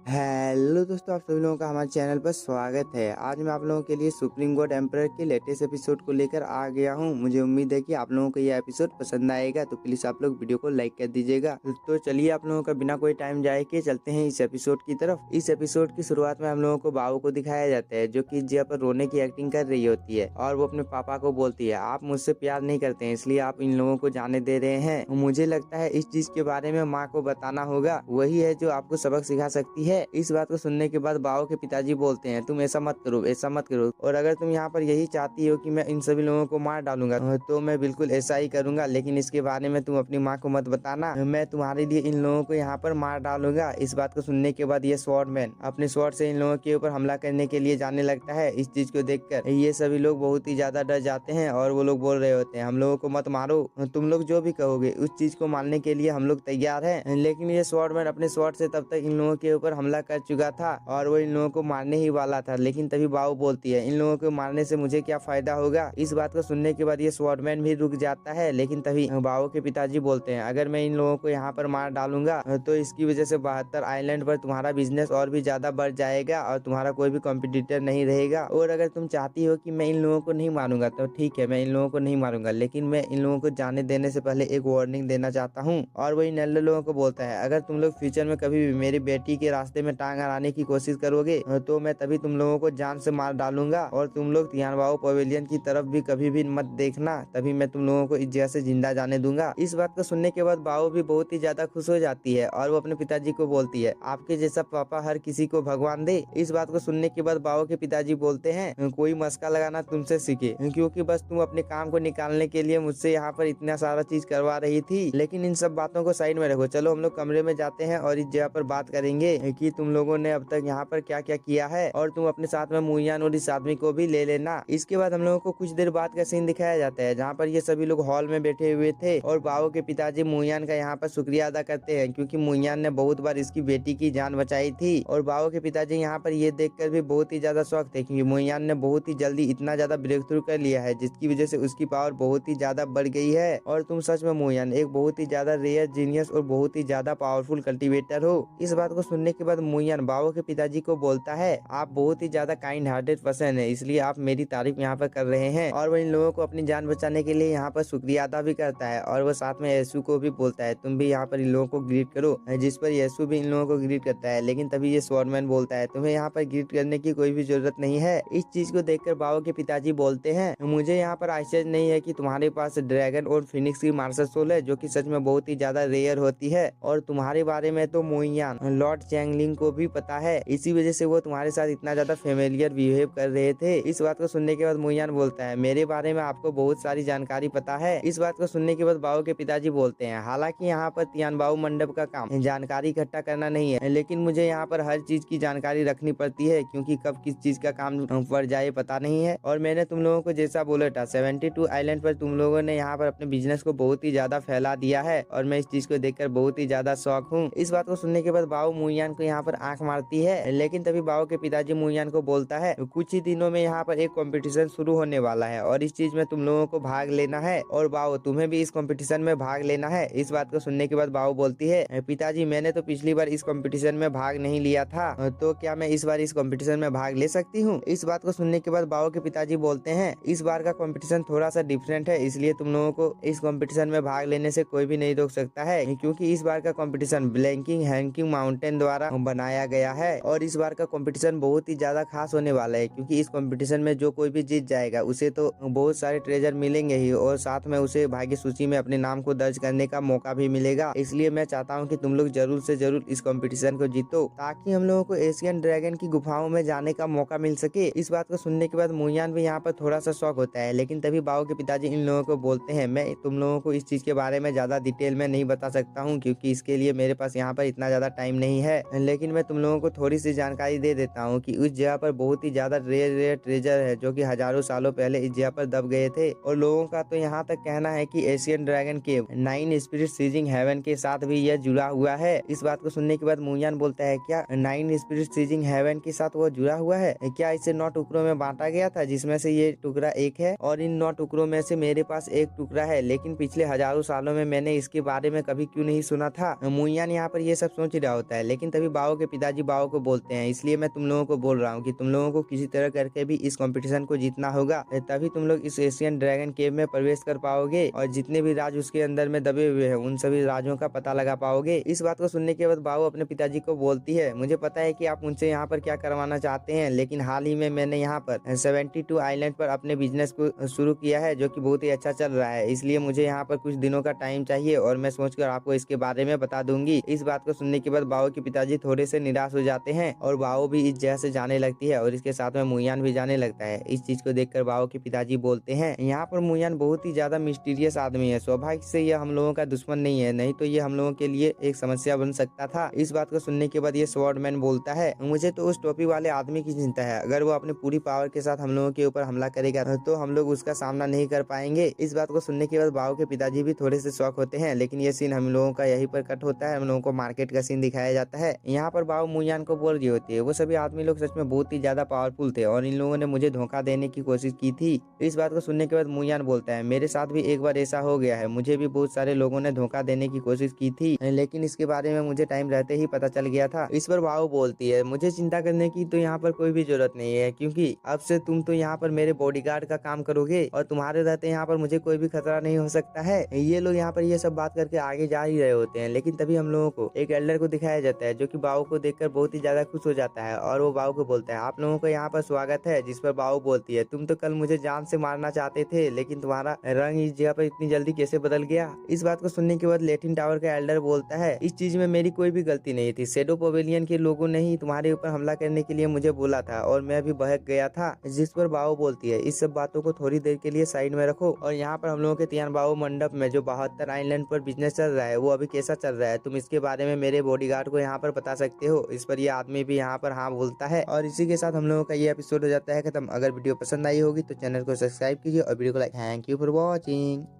Hello दोस्तों, आप सभी लोगों का हमारे चैनल पर स्वागत है। आज मैं आप लोगों के लिए सुप्रीम कोर्ट एम्परर के लेटेस्ट एपिसोड को लेकर आ गया हूं। मुझे उम्मीद है कि आप लोगों को यह एपिसोड पसंद आएगा, तो प्लीज आप लोग वीडियो को लाइक कर दीजिएगा। तो चलिए आप लोगों का बिना कोई टाइम जाए के चलते हैं इस एपिसोड की तरफ। इस एपिसोड की शुरुआत में हम लोगों को बाबू को दिखाया जाता है, जो की जगह पर रोने की एक्टिंग कर रही होती है और वो अपने पापा को बोलती है, आप मुझसे प्यार नहीं करते हैं, इसलिए आप इन लोगों को जाने दे रहे हैं। मुझे लगता है इस चीज के बारे में माँ को बताना होगा, वही है जो आपको सबक सिखा सकती है। इस बात को सुनने के बाद बाओ के पिताजी बोलते हैं, तुम ऐसा मत करो, ऐसा मत करो, और अगर तुम यहाँ पर यही चाहती हो कि मैं इन सभी लोगों को मार डालूंगा तो मैं बिल्कुल ऐसा ही करूंगा, लेकिन इसके बारे में तुम अपनी माँ को मत बताना। मैं तुम्हारे लिए इन लोगों को यहाँ पर मार डालूंगा। इस बात को सुनने के बाद ये स्वॉर्डमैन अपने स्वॉर्ड से इन लोगों के ऊपर हमला करने के लिए जाने लगता है। इस चीज को देखकर ये सभी लोग बहुत ही ज्यादा डर जाते हैं और वो लोग बोल रहे होते हैं, हम लोगों को मत मारो, तुम लोग जो भी कहोगे उस चीज को मानने के लिए हम लोग तैयार हैं। लेकिन ये स्वॉर्डमैन अपने स्वॉर्ड से तब तक इन लोगों के ऊपर हमला कर चुका था और वो इन लोगों को मारने ही वाला था। लेकिन तभी बाओ बोलती है, इन लोगों को मारने से मुझे क्या फायदा होगा। इस बात को सुनने के बाद ये स्वॉर्डमैन भी रुक जाता है। लेकिन तभी बाओ के पिताजी बोलते हैं, अगर मैं इन लोगों को यहाँ पर मार डालूंगा तो इसकी वजह से 72 आइलैंड पर तुम्हारा बिजनेस और भी ज्यादा बढ़ जाएगा और तुम्हारा कोई भी कॉम्पिटिटर नहीं रहेगा। और अगर तुम चाहती हो कि मैं इन लोगों को नहीं मारूंगा तो ठीक है, मैं इन लोगों को नहीं मारूंगा, लेकिन मैं इन लोगों को जाने देने से पहले एक वार्निंग देना चाहता हूँ। और वही नल्ले लोगों को बोलता है, अगर तुम लोग फ्यूचर में कभी भी मेरी बेटी के रास्ते में टांग अड़ाने की कोशिश करोगे तो मैं तभी तुम लोगों को जान से मार डालूंगा और तुम लोग तियानबाओ पवेलियन की तरफ भी कभी भी मत देखना, तभी मैं तुम लोगों को इस जगह से जिंदा जाने दूंगा। इस बात को सुनने के बाद बाओ भी बहुत ही ज्यादा खुश हो जाती है और वो अपने पिताजी को बोलती है, आपके जैसा पापा हर किसी को भगवान दे। इस बात को सुनने के बाद बाओ के पिताजी बोलते हैं, कोई मस्का लगाना तुमसे सीखे, क्योंकि बस तुम अपने काम को निकालने के लिए मुझसे यहाँ पर इतना सारा चीज करवा रही थी। लेकिन इन सब बातों को साइड में रखो, चलो हम लोग कमरे में जाते हैं और इस जगह पर बात करेंगे कि तुम लोगों ने अब तक यहाँ पर क्या क्या किया है, और तुम अपने साथ में मुयान और इस आदमी को भी ले लेना। इसके बाद हम लोगों को कुछ देर बाद का सीन दिखाया जाता है, जहाँ पर ये सभी लोग हॉल में बैठे हुए थे और बाओ के पिताजी मुयान का यहाँ पर शुक्रिया अदा करते हैं, क्योंकि मुयान ने बहुत बार इसकी बेटी की जान बचाई थी। और बाओ के पिताजी यहाँ पर ये देखकर भी बहुत ही ज्यादा शौक थे, क्योंकि मुयान ने बहुत ही जल्दी इतना ज्यादा ब्रेक थ्रू कर लिया है, जिसकी वजह से उसकी पावर बहुत ही ज्यादा बढ़ गई है। और तुम सच में मुयान एक बहुत ही ज्यादा रेयर जीनियस और बहुत ही ज्यादा पावरफुल कल्टीवेटर हो। इस बात को सुनने के बाद मुयान बाओ के पिताजी को बोलता है, आप बहुत ही ज्यादा काइंड हार्टेड पर्सन है, इसलिए आप मेरी तारीफ यहाँ पर कर रहे हैं। और वो इन लोगों को अपनी जान बचाने के लिए यहाँ पर शुक्रिया अदा भी करता है और वो साथ में यीशु को भी बोलता है, तुम भी यहाँ पर इन लोगों को ग्रीट करो, जिस पर यीशु भी इन लोगों को ग्रीट करता है। लेकिन तभी ये स्वॉर्डमैन बोलता है, तुम्हें यहाँ पर ग्रीट करने की कोई भी जरूरत नहीं है। इस चीज को देखकर बाओ के पिताजी बोलते हैं, मुझे यहाँ पर आश्चर्य नहीं है कि तुम्हारे पास ड्रैगन और फिनिक्स की मार्शल सोल है, जो की सच में बहुत ही ज्यादा रेयर होती है, और तुम्हारे बारे में तो मोइयान लॉर्ड चैंगलिंग को भी पता है, इसी वजह से वो तुम्हारे साथ इतना ज्यादा फेमिलियर बिहेव कर रहे थे। इस बात को सुनने के बाद मुयान बोलता है, मेरे बारे में आपको बहुत सारी जानकारी पता है। इस बात को सुनने के बाद बाओ के पिताजी बोलते हैं, हालांकि यहाँ पर तियानबाओ मंडप का काम जानकारी इकट्ठा करना नहीं है, लेकिन मुझे यहाँ पर हर चीज की जानकारी रखनी पड़ती है, क्योंकि कब किस चीज का काम पड़ जाए पता नहीं है। और मैंने तुम लोगों को जैसा बोला था, 72 आइलैंड पर तुम लोगों ने यहाँ पर अपने बिजनेस को बहुत ही ज्यादा फैला दिया है और मैं इस चीज को देखकर बहुत ही ज्यादा शौक हूँ। इस बात को सुनने के बाद बाओ मुयान को यहाँ पर आंख मारती है। लेकिन तभी बाओ के पिताजी मुयान को बोलता है, कुछ ही दिनों में यहाँ पर एक कंपटीशन शुरू होने वाला है और इस चीज में तुम लोगों को भाग लेना है, और बाओ तुम्हें भी इस कंपटीशन में भाग लेना है। इस बात को सुनने के बाद बाओ बोलती है, पिताजी मैंने तो पिछली बार इस कंपटीशन में भाग नहीं लिया था, तो क्या मैं इस बार इस कंपटीशन में भाग ले सकती हूँ। इस बात को सुनने के बाद बाओ के पिताजी बोलते हैं, इस बार का कंपटीशन थोड़ा सा डिफरेंट है, इसलिए तुम लोगों को इस कंपटीशन में भाग लेने से कोई भी नहीं रोक सकता है, क्योंकि इस बार का कंपटीशन ब्लैंकिंग हैंकिंग माउंटेन द्वारा बनाया गया है और इस बार का कंपटीशन बहुत ही ज्यादा खास होने वाला है, क्योंकि इस कंपटीशन में जो कोई भी जीत जाएगा उसे तो बहुत सारे ट्रेजर मिलेंगे ही, और साथ में उसे भाग्य सूची में अपने नाम को दर्ज करने का मौका भी मिलेगा। इसलिए मैं चाहता हूँ कि तुम लोग जरूर से जरूर इस कंपटीशन को जीतो, ताकि हम लोगों को एशियन ड्रैगन की गुफाओं में जाने का मौका मिल सके। इस बात को सुनने के बाद मुयान भी यहाँ पर थोड़ा सा शौक होता है, लेकिन तभी बाओ के पिताजी इन लोगों को बोलते हैं, मैं तुम लोगों को इस चीज के बारे में ज्यादा डिटेल में नहीं बता सकता हूँ, क्योंकि इसके लिए मेरे पास यहाँ पर इतना ज्यादा टाइम नहीं है, लेकिन मैं तुम लोगों को थोड़ी सी जानकारी दे देता हूँ कि उस जगह पर बहुत ही ज्यादा रेयर रेयर ट्रेजर है, जो कि हजारों सालों पहले इस जगह पर दब गए थे। और लोगों का तो यहाँ तक कहना है कि एशियन ड्रैगन के 9 स्पिरिट सीजिंग हेवन के साथ भी यह जुड़ा हुआ है। इस बात को सुनने के बाद मुयान बोलता है, क्या 9 स्पिरिट सीजिंग हेवन के साथ वो जुड़ा हुआ है, क्या इसे 9 टुकड़ों में बांटा गया था, जिसमें से ये टुकड़ा एक है, और इन 9 टुकड़ों में से मेरे पास एक टुकड़ा है, लेकिन पिछले हजारों सालों में मैंने इसके बारे में कभी क्यों नहीं सुना था। मुयान यहाँ पर ये सब सोच रहा होता है, लेकिन तभी बाओ के पिताजी बाओ को बोलते हैं, इसलिए मैं तुम लोगों को बोल रहा हूँ कि तुम लोगों को किसी तरह करके भी इस कंपटीशन को जीतना होगा, तभी तुम लोग इस एशियन ड्रैगन केव में प्रवेश कर पाओगे और जितने भी राज उसके अंदर में दबे हुए हैं उन सभी राजों का पता लगा पाओगे। इस बात को सुनने के बाद बाओ अपने पिताजी को बोलती है, मुझे पता है कि आप मुझसे यहाँ पर क्या करवाना चाहते हैं, लेकिन हाल ही में मैंने यहाँ पर 72 आइलैंड पर अपने बिजनेस को शुरू किया है जो कि बहुत ही अच्छा चल रहा है, इसलिए मुझे यहाँ पर कुछ दिनों का टाइम चाहिए और मैं सोचकर आपको इसके बारे में बता दूंगी। इस बात को सुनने के बाद बाओ के पिताजी थोड़े से निराश हो जाते हैं और बाओ भी इस जगह से जाने लगती है और इसके साथ में मुयान भी जाने लगता है। इस चीज को देखकर बाओ के पिताजी बोलते हैं, यहाँ पर मुयान बहुत ही ज्यादा मिस्टीरियस आदमी है, सौभाग्य से यह हम लोगों का दुश्मन नहीं है, नहीं तो ये हम लोगों के लिए एक समस्या बन सकता था। इस बात को सुनने के बाद ये स्वॉर्डमैन बोलता है, मुझे तो उस टोपी वाले आदमी की चिंता है, अगर वो अपनी पूरी पावर के साथ हम लोगों के ऊपर हमला करेगा तो हम लोग उसका सामना नहीं कर पाएंगे। इस बात को सुनने के बाद बाओ के पिताजी भी थोड़े से शौक होते हैं, लेकिन ये सीन हम लोगों का यहीं पर कट होता है, हम लोगों को मार्केट का सीन दिखाया जाता है। यहाँ पर बाओ मुयान को बोल रही होती है, वो सभी आदमी लोग सच में बहुत ही ज्यादा पावरफुल थे और इन लोगों ने मुझे धोखा देने की कोशिश की थी। इस बात को सुनने के बाद मुयान बोलता है, मेरे साथ भी एक बार ऐसा हो गया है, मुझे भी बहुत सारे लोगों ने धोखा देने की कोशिश की थी, लेकिन इसके बारे में मुझे टाइम रहते ही पता चल गया था। इस पर बाओ बोलती है, मुझे चिंता करने की तो यहाँ पर कोई भी जरूरत नहीं है, क्योंकि अब से तुम तो यहाँ पर मेरे बॉडीगार्ड का काम करोगे और तुम्हारे रहते यहाँ पर मुझे कोई भी खतरा नहीं हो सकता है। ये लोग यहाँ पर ये सब बात करके आगे जा ही रहे होते हैं, लेकिन तभी हम लोगों को एक एल्डर को दिखाया जाता है जो कि बाओ को देखकर बहुत ही ज्यादा खुश हो जाता है और वो बाओ को बोलता है, आप लोगों को यहाँ पर स्वागत है। जिस पर बाओ बोलती है, तुम तो कल मुझे जान से मारना चाहते थे, लेकिन तुम्हारा रंग इस जगह पर इतनी जल्दी कैसे बदल गया। इस बात को सुनने के बाद लेटिन टावर का एल्डर बोलता है, इस चीज में मेरी कोई भी गलती नहीं थी, शेडो पवेलियन के लोगों ने ही तुम्हारे ऊपर हमला करने के लिए मुझे बोला था और मैं भी बहक गया था। जिस पर बाओ बोलती है, इस सब बातों को थोड़ी देर के लिए साइड में रखो और यहाँ पर हम लोगों के तियान बाओ मंडप में जो 72 आइलैंड पर बिजनेस चल रहा है वो अभी कैसा चल रहा है, तुम इसके बारे में मेरे बॉडीगार्ड को यहाँ पर बता सकते हो। इस पर यह आदमी भी यहाँ पर हाँ बोलता है और इसी के साथ हम लोगों का ये एपिसोड हो जाता है खत्म। अगर वीडियो पसंद आई होगी तो चैनल को सब्सक्राइब कीजिए और वीडियो को like. Thank you for watching.